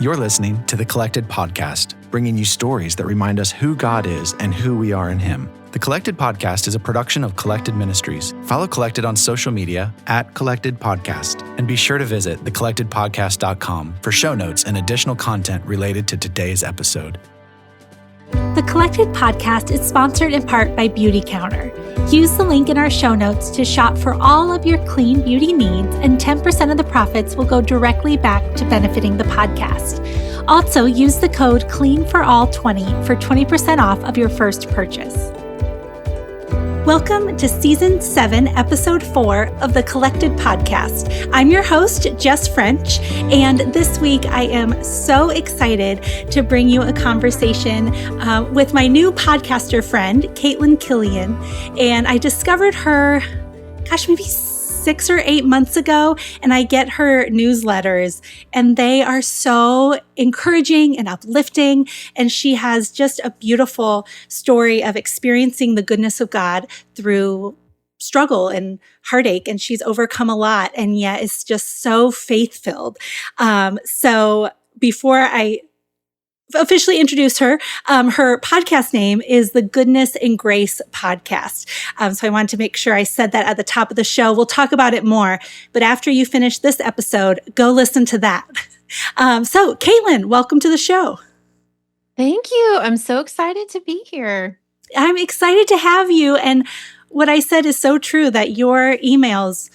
You're listening to The Collected Podcast, bringing you stories that remind us who God is and who we are in Him. The Collected Podcast is a production of Collected Ministries. Follow Collected on social media @Collected Podcast, and be sure to visit thecollectedpodcast.com for show notes and additional content related to today's episode. The Collected Podcast is sponsored in part by Beauty Counter. Use the link in our show notes to shop for all of your clean beauty needs, and 10% of the profits will go directly back to benefiting the podcast. Also, use the code CLEANFORALL20 for 20% off of your first purchase. Welcome to Season 7, Episode 4 of the Collected Podcast. I'm your host, Jess French, and this week I am so excited to bring you a conversation with my new podcaster friend, Caitlan Killian. And I discovered her, maybe 6 or 8 months ago, and I get her newsletters, and they are so encouraging and uplifting. And she has just a beautiful story of experiencing the goodness of God through struggle and heartache, and she's overcome a lot, and yet it's just so faith-filled. So before I officially introduce her, her podcast name is the Goodness and Grace Podcast. So I wanted to make sure I said that at the top of the show. We'll talk about it more, but after you finish this episode, go listen to that. So Caitlan, welcome to the show. Thank you. I'm so excited to be here. I'm excited to have you. And what I said is so true, that your emails,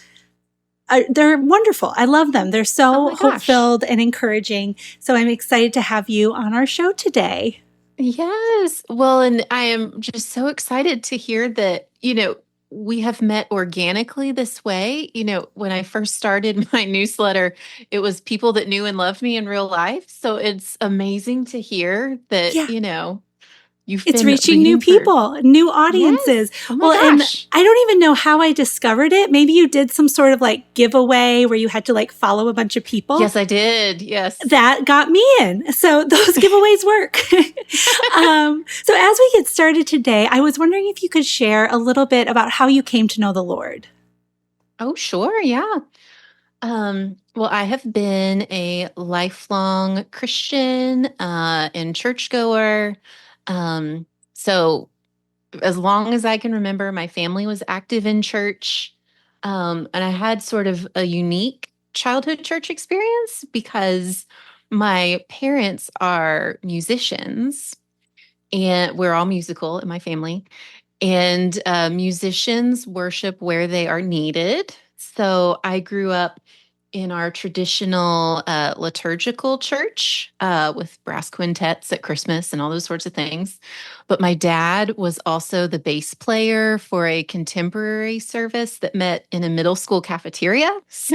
they're wonderful. I love them. They're so hope-filled and encouraging. So I'm excited to have you on our show today. Yes. Well, and I am just so excited to hear that, we have met organically this way. When I first started my newsletter, it was people that knew and loved me in real life. So it's amazing to hear that, it's reaching new people, new audiences. Yes. Oh my gosh. And I don't even know how I discovered it. Maybe you did some sort of giveaway where you had to follow a bunch of people. Yes, I did. Yes. That got me in. So those giveaways work. So as we get started today, I was wondering if you could share a little bit about how you came to know the Lord. Oh, sure. Yeah. Well, I have been a lifelong Christian and churchgoer. So as long as I can remember, my family was active in church. And I had sort of a unique childhood church experience because my parents are musicians, and we're all musical in my family. And musicians worship where they are needed. So I grew up in our traditional liturgical church with brass quintets at Christmas and all those sorts of things. But my dad was also the bass player for a contemporary service that met in a middle school cafeteria. So,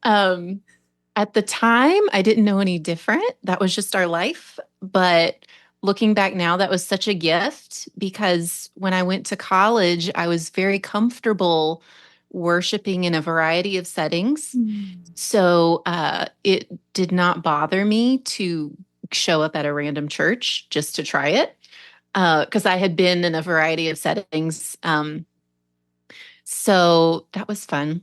at the time, I didn't know any different. That was just our life. But looking back now, that was such a gift, because when I went to college, I was very comfortable worshiping in a variety of settings. So it did not bother me to show up at a random church just to try it, because I had been in a variety of settings. So that was fun.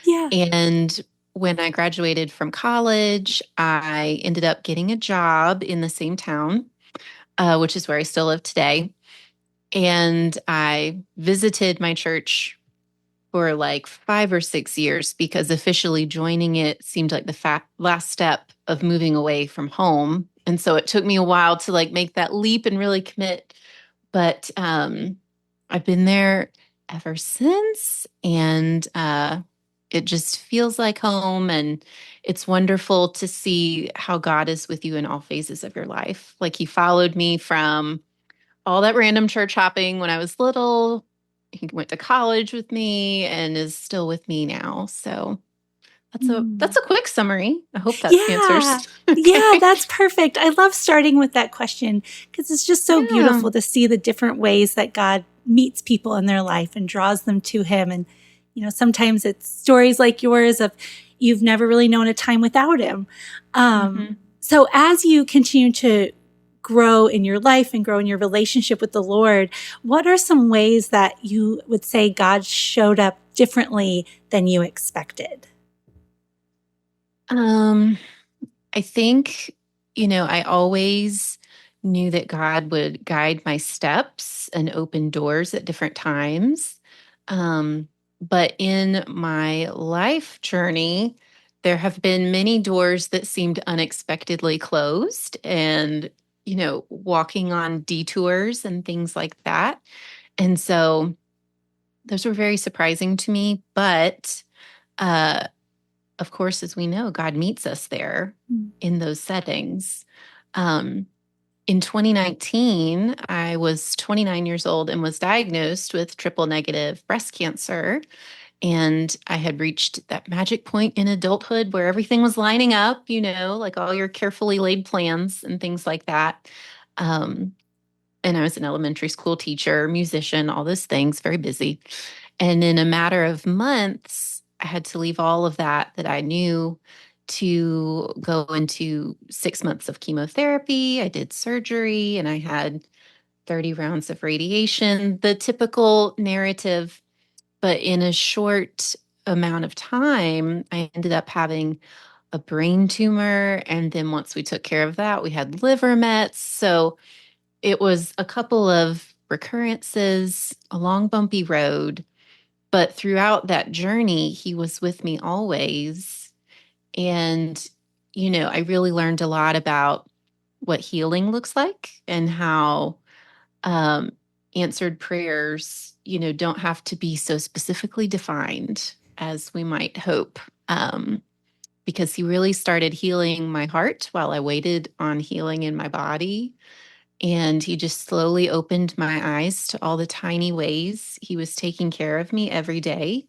Yeah. And when I graduated from college, I ended up getting a job in the same town, which is where I still live today. And I visited my church for 5 or 6 years, because officially joining it seemed like the last step of moving away from home. And so it took me a while to make that leap and really commit. But I've been there ever since, and it just feels like home. And it's wonderful to see how God is with you in all phases of your life. He followed me from all that random church hopping when I was little. He went to college with me and is still with me now. So that's a quick summary. I hope that answers. Okay. Yeah, that's perfect. I love starting with that question, because it's just so beautiful to see the different ways that God meets people in their life and draws them to Him. And, sometimes it's stories like yours of you've never really known a time without Him. So as you continue to grow in your life and grow in your relationship with the Lord, what are some ways that you would say God showed up differently than you expected? I I think, I always knew that God would guide my steps and open doors at different times. Um, but in my life journey, there have been many doors that seemed unexpectedly closed and, walking on detours and things like that. And so those were very surprising to me. But uh, of course, as we know, God meets us there in those settings. Um, in 2019, I was 29 years old and was diagnosed with triple negative breast cancer. And I had reached that magic point in adulthood where everything was lining up, like all your carefully laid plans and things like that. Um, and I was an elementary school teacher, musician, all those things, very busy. And in a matter of months, I had to leave all of that I knew to go into 6 months of chemotherapy. I did surgery and I had 30 rounds of radiation, the typical narrative. But in a short amount of time, I ended up having a brain tumor. And then once we took care of that, we had liver mets. So it was a couple of recurrences, a long, bumpy road. But throughout that journey, he was with me always. And, I really learned a lot about what healing looks like and how um, answered prayers, don't have to be so specifically defined as we might hope. Because he really started healing my heart while I waited on healing in my body. And he just slowly opened my eyes to all the tiny ways he was taking care of me every day,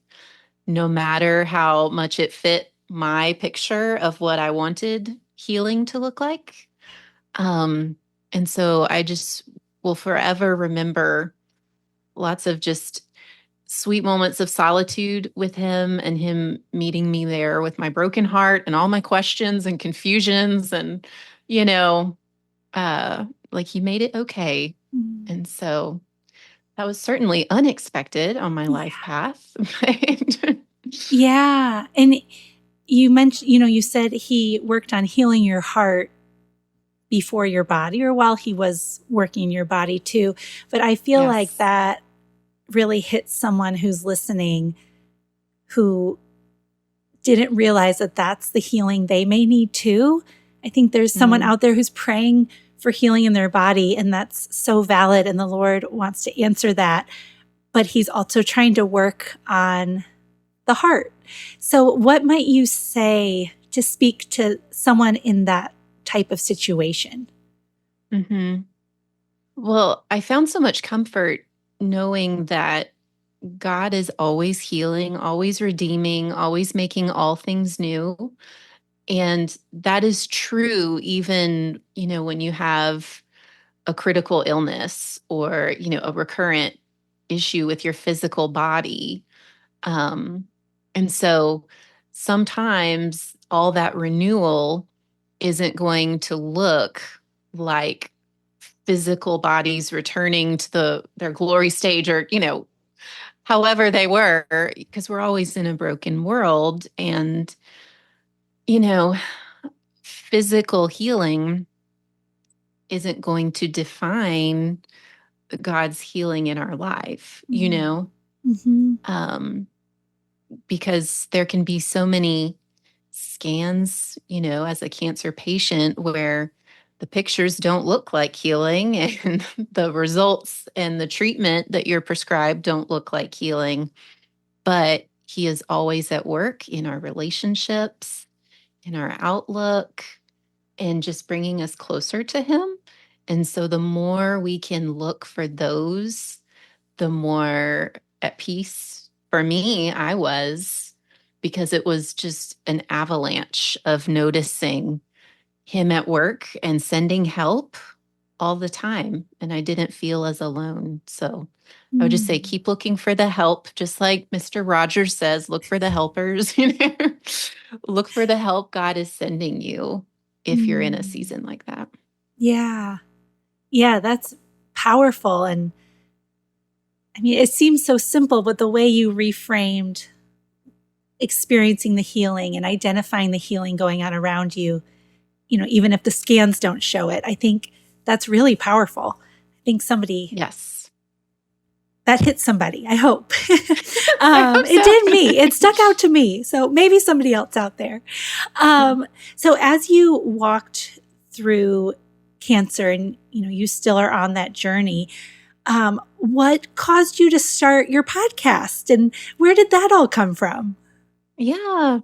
no matter how much it fit my picture of what I wanted healing to look like. And so I just will forever remember lots of just sweet moments of solitude with him and him meeting me there with my broken heart and all my questions and confusions and, you know, like he made it okay. And so that was certainly unexpected on my life path. Yeah. And you mentioned, you said he worked on healing your heart before your body or while he was working your body too. But I feel like Yes. that really hits someone who's listening who didn't realize that that's the healing they may need too. I think there's someone out there who's praying for healing in their body, and that's so valid, and the Lord wants to answer that. But he's also trying to work on the heart. So what might you say to speak to someone in that type of situation? Mm-hmm. Well, I found so much comfort knowing that God is always healing, always redeeming, always making all things new. And that is true even, when you have a critical illness or, a recurrent issue with your physical body. And so sometimes all that renewal isn't going to look like physical bodies returning to their glory stage or, however they were, because we're always in a broken world. And, physical healing isn't going to define God's healing in our life, Mm-hmm. Because there can be so many scans, as a cancer patient where the pictures don't look like healing and the results and the treatment that you're prescribed don't look like healing. But he is always at work in our relationships, in our outlook, and just bringing us closer to him. And so the more we can look for those, the more at peace for me I was, because it was just an avalanche of noticing him at work and sending help all the time. And I didn't feel as alone. So I would just say, keep looking for the help, just like Mr. Rogers says, look for the helpers, look for the help God is sending you if you're in a season like that. Yeah. Yeah, that's powerful. And I mean, it seems so simple, but the way you reframed experiencing the healing and identifying the healing going on around you even if the scans don't show it. I think that's really powerful. I think Yes. that hit somebody, I hope. I hope so. It did me. It stuck out to me. So maybe somebody else out there. So as you walked through cancer and, you still are on that journey, what caused you to start your podcast and where did that all come from? Yeah.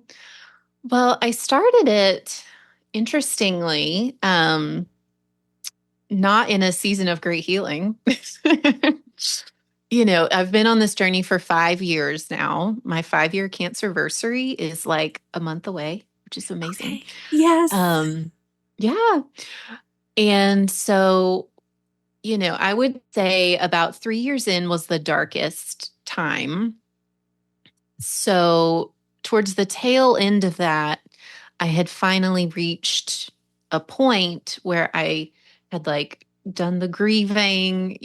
Well, I started it, interestingly, not in a season of great healing. I've been on this journey for 5 years now. My 5-year cancerversary is like a month away, which is amazing. Okay. Yes. Yeah. And so, I would say about 3 years in was the darkest time. So towards the tail end of that, I had finally reached a point where I had done the grieving,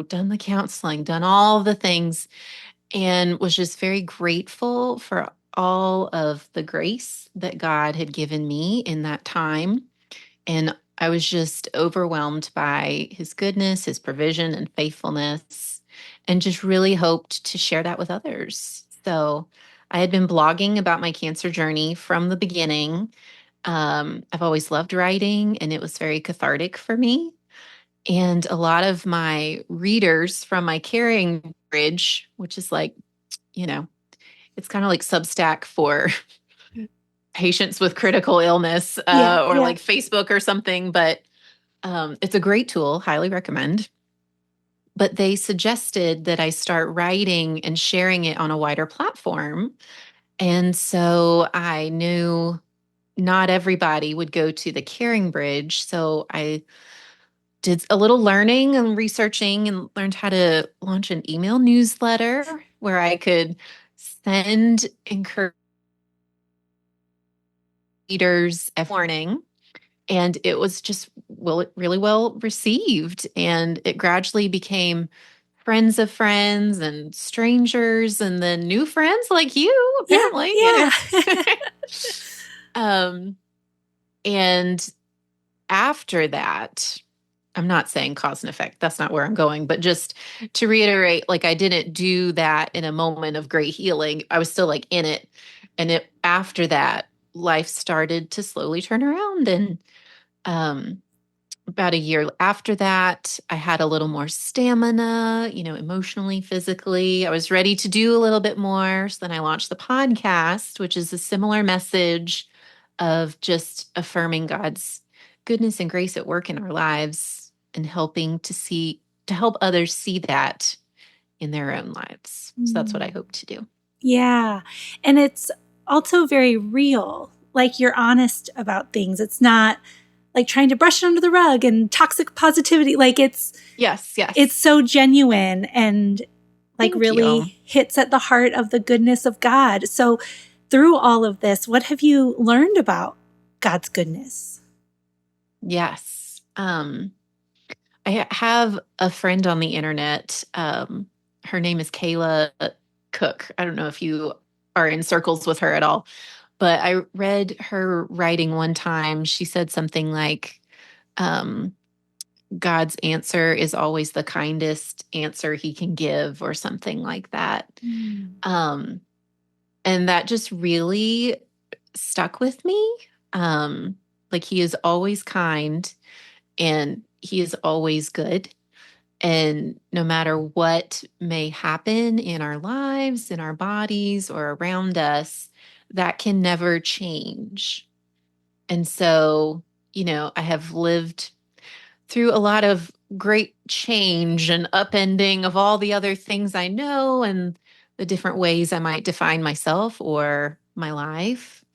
done the counseling, done all the things, and was just very grateful for all of the grace that God had given me in that time. And I was just overwhelmed by his goodness, his provision and faithfulness, and just really hoped to share that with others. So I had been blogging about my cancer journey from the beginning. I've always loved writing, and it was very cathartic for me. And a lot of my readers from my Caring Bridge, which is it's kind of like Substack for patients with critical illness, like Facebook or something, but it's a great tool, highly recommend. But they suggested that I start writing and sharing it on a wider platform. And so I knew not everybody would go to the Caring Bridge. So I did a little learning and researching and learned how to launch an email newsletter where I could send encouragement readers every morning. And it was just really well received. And it gradually became friends of friends and strangers and then new friends like you, apparently. Yeah. And after that, I'm not saying cause and effect. That's not where I'm going. But just to reiterate, I didn't do that in a moment of great healing. I was still in it. And after that, life started to slowly turn around. And about a year after that, I had a little more stamina, emotionally, physically. I was ready to do a little bit more. So then I launched the podcast, which is a similar message of just affirming God's goodness and grace at work in our lives and helping to help others see that in their own lives. So that's what I hope to do. Yeah. And it's also very real. You're honest about things. It's not trying to brush it under the rug and toxic positivity. Yes. It's so genuine and really hits at the heart of the goodness of God. So through all of this, what have you learned about God's goodness? Yes. I have a friend on the internet. Her name is Kayla Cook. I don't know if you are in circles with her at all, but I read her writing one time. She said something like, God's answer is always the kindest answer he can give, or something like that. And that just really stuck with me. He is always kind and he is always good. And no matter what may happen in our lives, in our bodies, or around us, that can never change. And so, I have lived through a lot of great change and upending of all the other things I know and the different ways I might define myself or my life.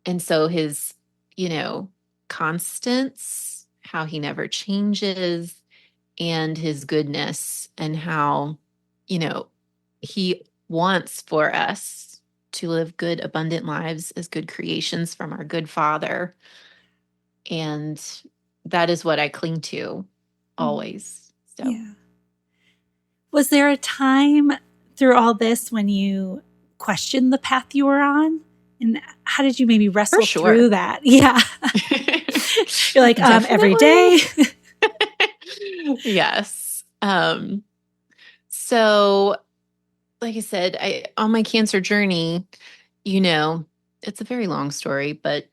And so his, constants, how he never changes, and his goodness, and how, he wants for us to live good, abundant lives as good creations from our good Father. And that is what I cling to always. So. Yeah. Was there a time through all this when you questioned the path you were on? And how did you maybe wrestle through that? Yeah. You're like, every day. Yes. So like I said, on my cancer journey, it's a very long story, but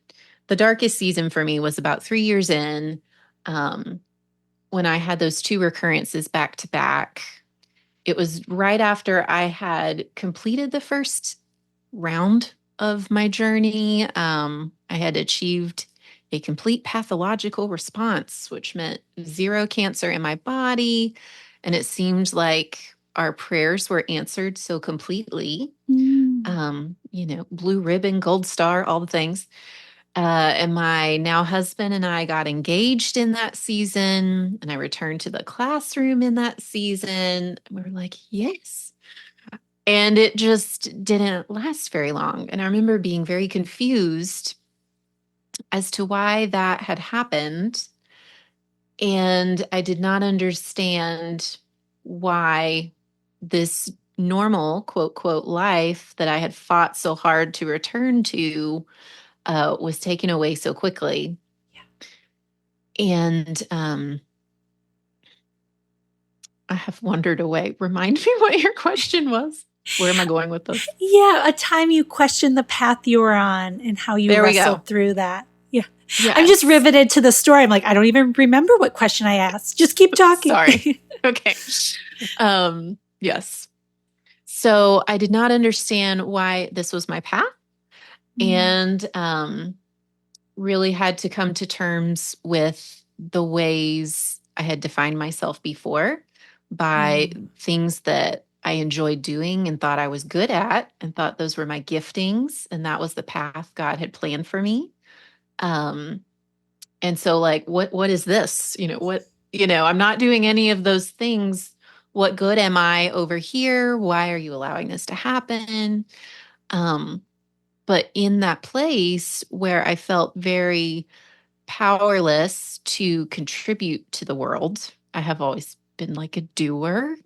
the darkest season for me was about 3 years in, when I had those two recurrences back to back. It was right after I had completed the first round of my journey. I had achieved a complete pathological response, which meant zero cancer in my body. And it seemed like our prayers were answered so completely. Blue ribbon, gold star, all the things. And my now husband and I got engaged in that season, and I returned to the classroom in that season. We were like, yes. And it just didn't last very long. And I remember being very confused as to why that had happened. And I did not understand why this normal, quote, quote, life that I had fought so hard to return to was taken away so quickly. And I have wandered away. Remind me what your question was. Where am I going with this? Yeah, a time you questioned the path you were on and how you wrestled through that. Yeah. Yes. I'm just riveted to the story. I'm like, I don't even remember what question I asked. Just keep talking. Sorry. Okay. Yes. So I did not understand why this was my path, and really had to come to terms with the ways I had defined myself before by things that I enjoyed doing and thought I was good at, and thought those were my giftings, and that was the path God had planned for me. And so like, what is this? I'm not doing any of those things. What good am I over here? Why are you allowing this to happen? But in that place where I felt very powerless to contribute to the world, I have always been like a doer,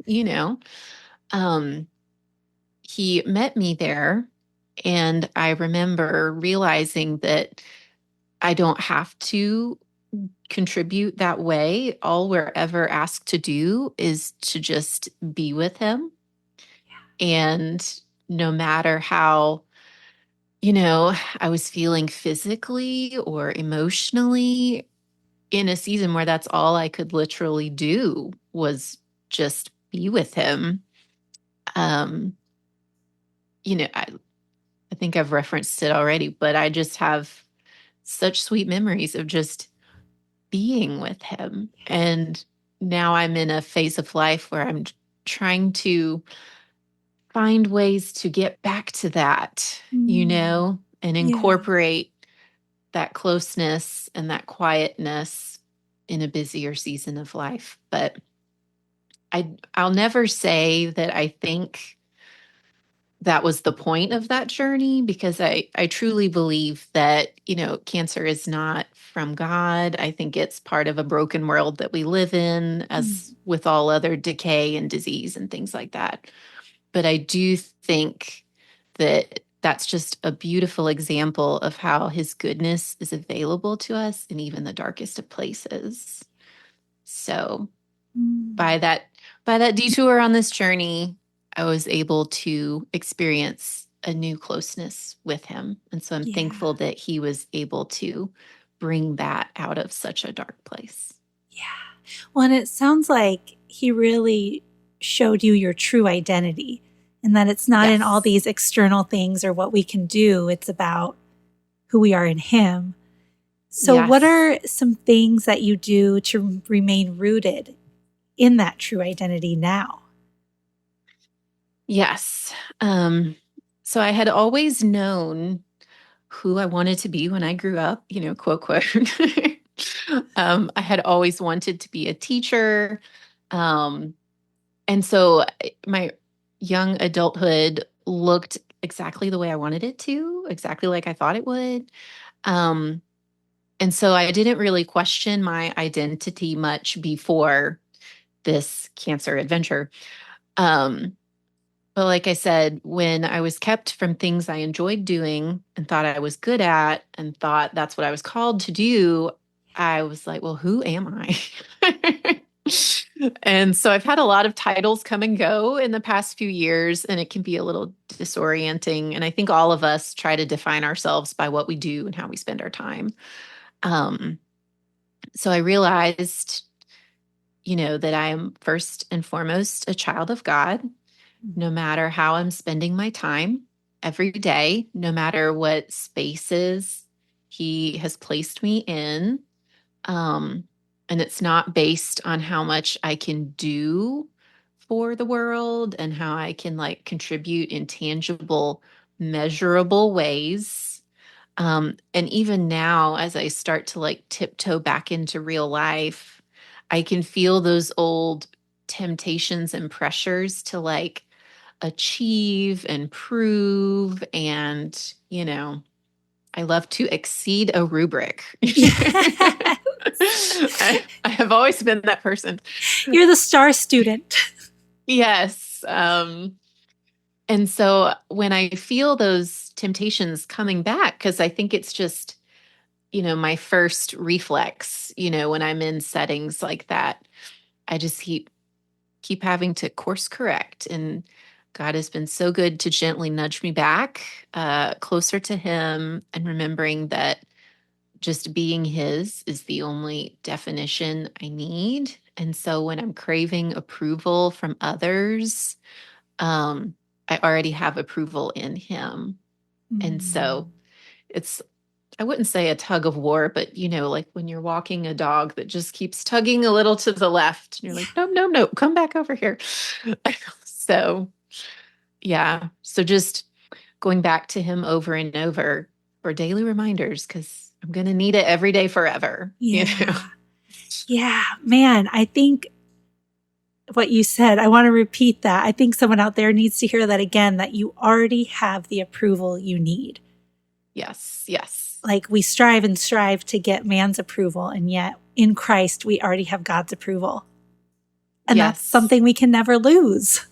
he met me there. And I remember realizing that I don't have to contribute that way. All we're ever asked to do is to just be with him. And no matter how, I was feeling physically or emotionally, in a season where that's all I could literally do was just be with him. I think I've referenced it already, but I just have such sweet memories of just being with him. And now I'm in a phase of life where I'm trying to find ways to get back to that, and incorporate that closeness and that quietness in a busier season of life. But I'll never say that I think that was the point of that journey, because I truly believe that, cancer is not from God. I think it's part of a broken world that we live in, as with all other decay and disease and things like that. But I do think that that's just a beautiful example of how his goodness is available to us in even the darkest of places. So by that detour on this journey, I was able to experience a new closeness with him. And so I'm thankful that he was able to bring that out of such a dark place. Yeah. Well, and it sounds like he really showed you your true identity, and that it's not in all these external things or what we can do. It's about who we are in him. So what are some things that you do to remain rooted in that true identity now? Yes. So I had always known who I wanted to be when I grew up, quote, quote. I had always wanted to be a teacher. And so my young adulthood looked exactly the way I wanted it to, exactly like I thought it would. And so I didn't really question my identity much before this cancer adventure. But like I said, when I was kept from things I enjoyed doing and thought I was good at and thought that's what I was called to do, I was like, well, who am I? And so I've had a lot of titles come and go in the past few years, and it can be a little disorienting. And I think all of us try to define ourselves by what we do and how we spend our time. Um, so I realized, that I am first and foremost a child of God, no matter how I'm spending my time every day, no matter what spaces He has placed me in. And it's not based on how much I can do for the world and how I can like contribute in tangible, measurable ways. And even now, as I start to like tiptoe back into real life, I can feel those old temptations and pressures to like achieve and prove and, I love to exceed a rubric. Yes. I have always been that person. You're the star student. Yes. And so when I feel those temptations coming back, because I think it's just, my first reflex, when I'm in settings like that, I just keep having to course correct. And God has been so good to gently nudge me back closer to Him and remembering that just being His is the only definition I need. And so when I'm craving approval from others, I already have approval in Him. And so it's, I wouldn't say a tug of war, but like when you're walking a dog that just keeps tugging a little to the left, and you're like, no, no, no, come back over here. So, yeah. So just going back to Him over and over for daily reminders, because I'm going to need it every day forever. Yeah. Yeah, man, I think what you said, I want to repeat that. I think someone out there needs to hear that again, that you already have the approval you need. Yes, yes. Like we strive and strive to get man's approval, and yet in Christ, we already have God's approval. And Yes. that's something we can never lose.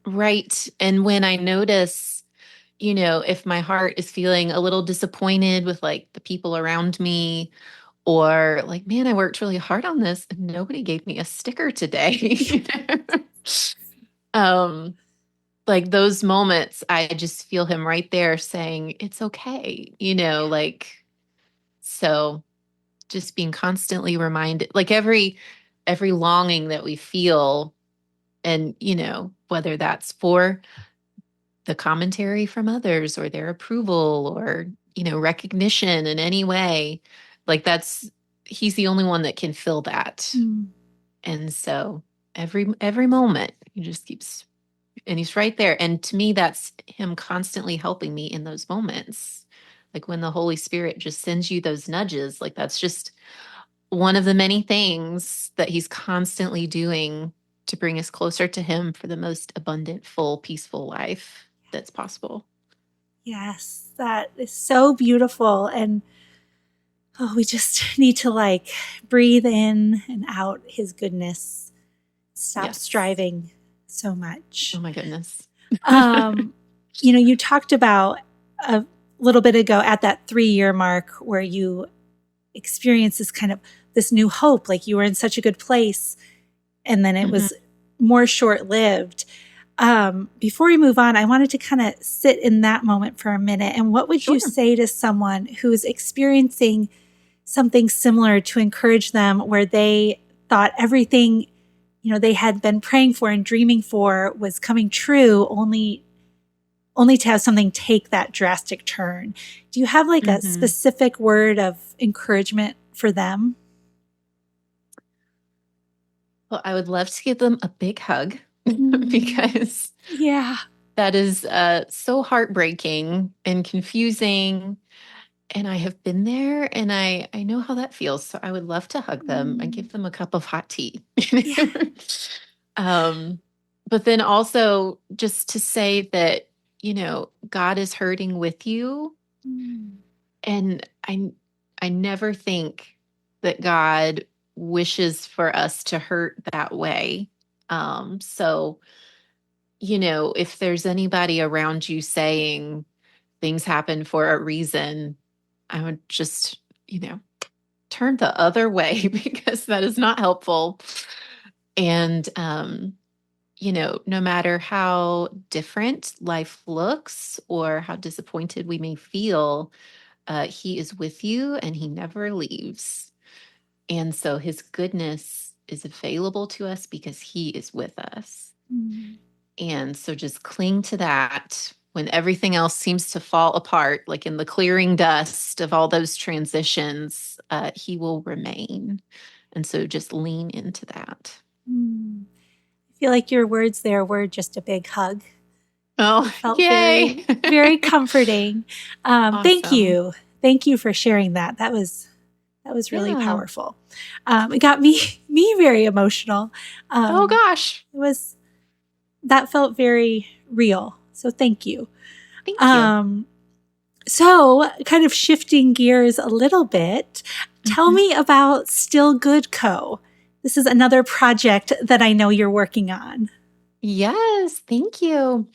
Right. And when I notice, if my heart is feeling a little disappointed with like the people around me, or like, man, I worked really hard on this and nobody gave me a sticker today. Like those moments, I just feel Him right there saying, it's okay, like, so just being constantly reminded, like every longing that we feel, and, whether that's for the commentary from others or their approval or, recognition in any way, like He's the only one that can fill that. And so every moment He just keeps, and He's right there. And to me, that's Him constantly helping me in those moments. Like when the Holy Spirit just sends you those nudges, like that's just one of the many things that He's constantly doing to bring us closer to Him for the most abundant, full, peaceful life that's possible. Yes, that is so beautiful. And we just need to like breathe in and out His goodness. Stop striving so much. Oh my goodness. You talked about a little bit ago at that 3-year mark where you experienced this new hope, like you were in such a good place, and then it was more short-lived. Before we move on, I wanted to kind of sit in that moment for a minute. And what would you say to someone who is experiencing something similar to encourage them, where they thought everything, they had been praying for and dreaming for was coming true, only to have something take that drastic turn? Do you have like a specific word of encouragement for them? Well, I would love to give them a big hug because that is so heartbreaking and confusing. And I have been there, and I know how that feels. So I would love to hug them and give them a cup of hot tea. But then also just to say that, God is hurting with you. And I never think that God wishes for us to hurt that way. So, if there's anybody around you saying things happen for a reason, I would just, turn the other way because that is not helpful. And, no matter how different life looks or how disappointed we may feel, he is with you and he never leaves. And so his goodness is available to us because he is with us. Mm. And so just cling to that when everything else seems to fall apart, like in the clearing dust of all those transitions, he will remain. And so just lean into that. Mm. I feel like your words there were just a big hug. Oh, It felt yay. very, very comforting. Thank Awesome. you. Thank you for sharing that. That was really Yeah. powerful. It got me very emotional. Oh, gosh. That felt very real. So thank you. Thank you. So kind of shifting gears a little bit, tell me about Still Good Co. This is another project that I know you're working on. Yes, thank you.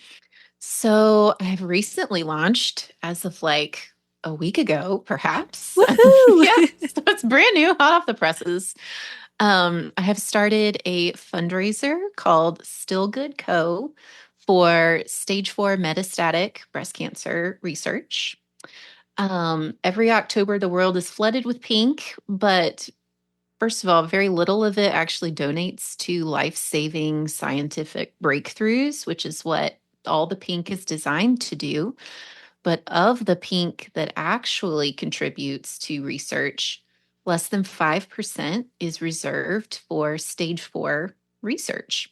So I've recently launched as of like a week ago, perhaps. Woohoo! Yeah, so it's brand new, hot off the presses. I have started a fundraiser called Still Good Co. for stage 4 metastatic breast cancer research. Every October, the world is flooded with pink, but first of all, very little of it actually donates to life-saving scientific breakthroughs, which is what all the pink is designed to do. But of the pink that actually contributes to research, less than 5% is reserved for stage 4 research,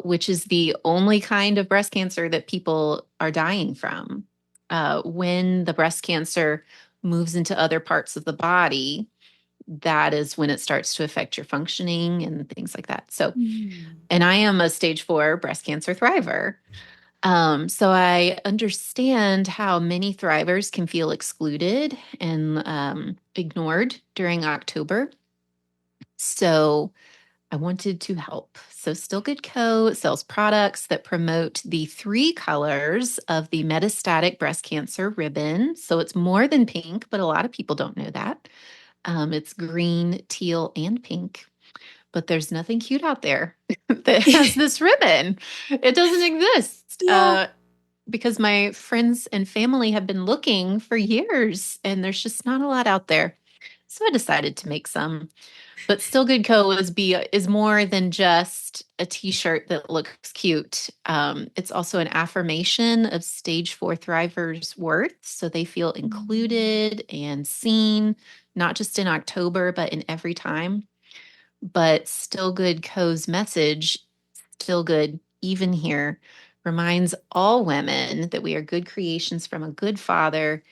which is the only kind of breast cancer that people are dying from. When the breast cancer moves into other parts of the body, that is when it starts to affect your functioning and things like that. So, and I am a stage 4 breast cancer thriver. So I understand how many thrivers can feel excluded and ignored during October. So I wanted to help. So Still Good Co. sells products that promote the 3 colors of the metastatic breast cancer ribbon. So it's more than pink, but a lot of people don't know that. It's green, teal, and pink. But there's nothing cute out there that has this ribbon. It doesn't exist. Yeah. Because my friends and family have been looking for years and there's just not a lot out there. So I decided to make some. But Still Good Co. is more than just a t-shirt that looks cute. It's also an affirmation of stage 4 thrivers' worth. So they feel included and seen, not just in October, but in every time. But Still Good Co.'s message, still good even here, reminds all women that we are good creations from a good father,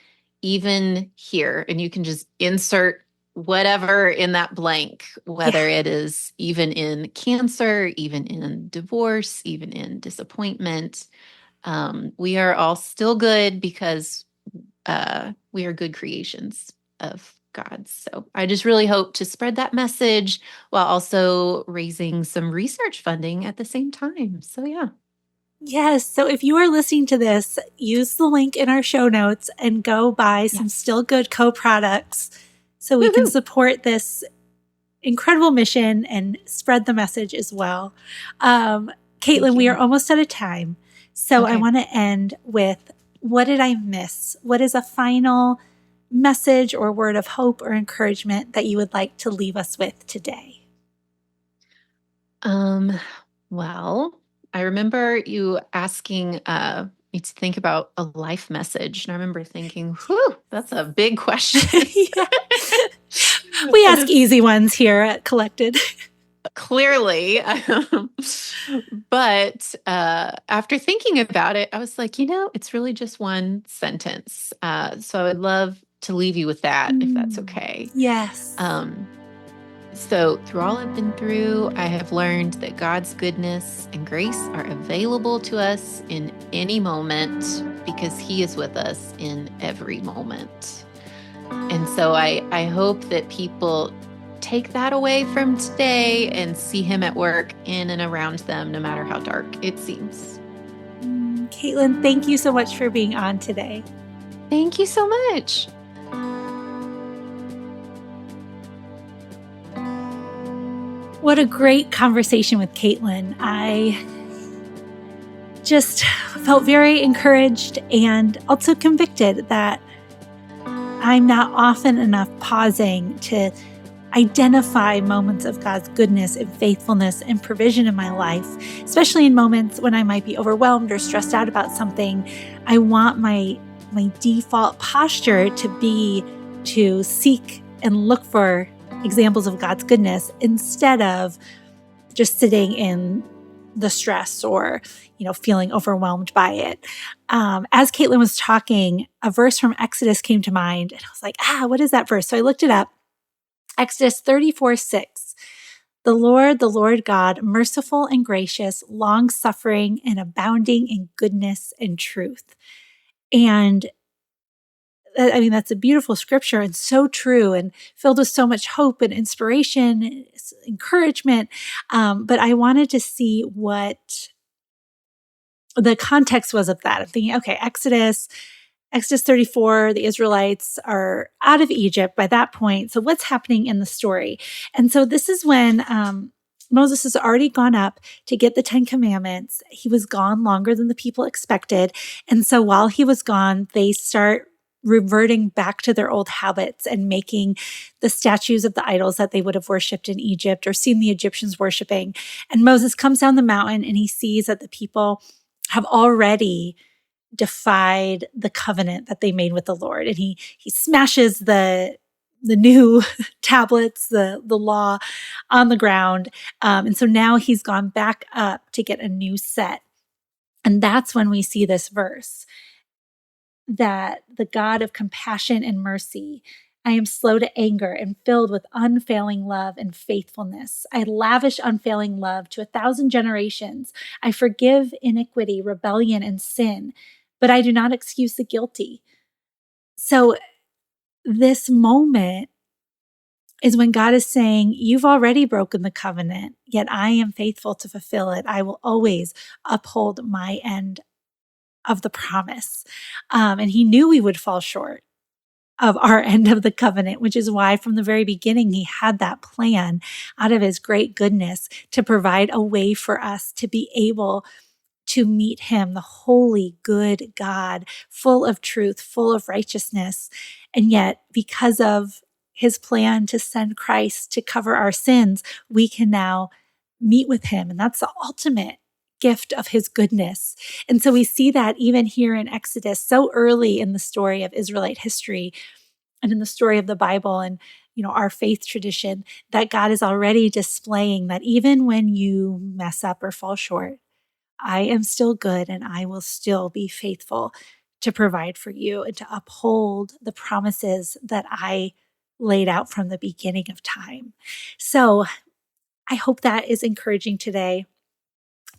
even here. And you can just insert whatever in that blank, whether it is even in cancer, even in divorce, even in disappointment. We are all still good because we are good creations of God. So I just really hope to spread that message while also raising some research funding at the same time. So yeah. Yes. So if you are listening to this, use the link in our show notes and go buy some Still Good Co products so we can support this incredible mission and spread the message as well. Caitlan, we are almost out of time. So I want to end with, what did I miss? What is a final message or word of hope or encouragement that you would like to leave us with today? Well, I remember you asking me to think about a life message. And I remember thinking, whew, that's a big question. We ask easy ones here at Collected. Clearly. But after thinking about it, I was like, it's really just one sentence. So I would love to leave you with that, if that's okay. Yes. So through all I've been through, I have learned that God's goodness and grace are available to us in any moment because He is with us in every moment. And so I hope that people take that away from today and see Him at work in and around them, no matter how dark it seems. Caitlan, thank you so much for being on today. Thank you so much. What a great conversation with Caitlan. I just felt very encouraged and also convicted that I'm not often enough pausing to identify moments of God's goodness and faithfulness and provision in my life, especially in moments when I might be overwhelmed or stressed out about something. I want my default posture to be to seek and look for examples of God's goodness instead of just sitting in the stress or, feeling overwhelmed by it. As Caitlan was talking, a verse from Exodus came to mind, and I was like, what is that verse? So I looked it up. Exodus 34:6. The Lord God, merciful and gracious, long-suffering and abounding in goodness and truth. And that's a beautiful scripture and so true and filled with so much hope and inspiration, encouragement. But I wanted to see what the context was of that. I'm thinking, okay, Exodus 34, the Israelites are out of Egypt by that point. So what's happening in the story? And so this is when Moses has already gone up to get the 10 Commandments. He was gone longer than the people expected. And so while he was gone, they start reverting back to their old habits and making the statues of the idols that they would have worshipped in Egypt or seen the Egyptians worshiping. And Moses comes down the mountain and he sees that the people have already defied the covenant that they made with the Lord. And he smashes the new tablets, the law on the ground. And so now he's gone back up to get a new set. And that's when we see this verse, that the God of compassion and mercy, I am slow to anger and filled with unfailing love and faithfulness. I lavish unfailing love to 1,000 generations. I forgive iniquity, rebellion, and sin, but I do not excuse the guilty. So this moment is when God is saying, you've already broken the covenant, yet I am faithful to fulfill it. I will always uphold my end of the promise. And he knew we would fall short of our end of the covenant, which is why from the very beginning, he had that plan out of his great goodness to provide a way for us to be able to meet him, the holy, good God, full of truth, full of righteousness. And yet, because of his plan to send Christ to cover our sins, we can now meet with him. And that's the ultimate gift of his goodness. And so we see that even here in Exodus, so early in the story of Israelite history and in the story of the Bible and our faith tradition, that God is already displaying that even when you mess up or fall short, I am still good and I will still be faithful to provide for you and to uphold the promises that I laid out from the beginning of time. So I hope that is encouraging today.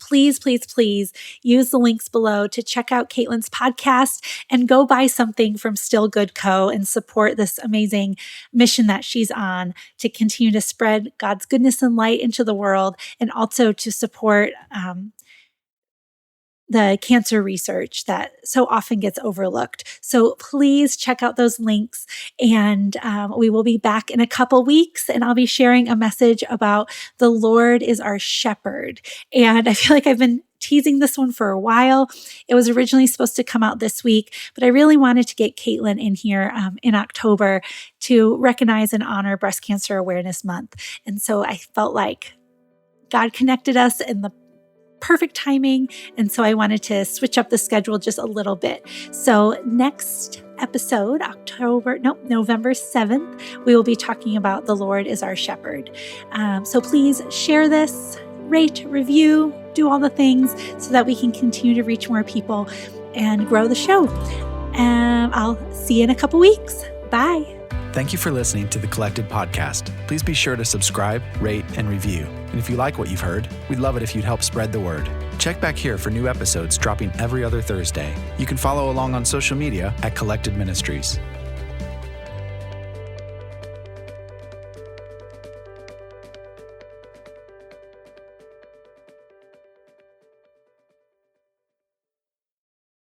Please, please, please use the links below to check out Caitlan's podcast and go buy something from Still Good Co. and support this amazing mission that she's on to continue to spread God's goodness and light into the world, and also to support the cancer research that so often gets overlooked. So please check out those links, and we will be back in a couple weeks, and I'll be sharing a message about the Lord is our shepherd. And I feel like I've been teasing this one for a while. It was originally supposed to come out this week, but I really wanted to get Caitlan in here in October to recognize and honor Breast Cancer Awareness Month. And so I felt like God connected us in the perfect timing. And so I wanted to switch up the schedule just a little bit. So next episode, November 7th, we will be talking about the Lord is our shepherd. So please share this, rate, review, do all the things so that we can continue to reach more people and grow the show. I'll see you in a couple weeks. Bye. Thank you for listening to the Collected Podcast. Please be sure to subscribe, rate, and review. And if you like what you've heard, we'd love it if you'd help spread the word. Check back here for new episodes dropping every other Thursday. You can follow along on social media at Collected Ministries.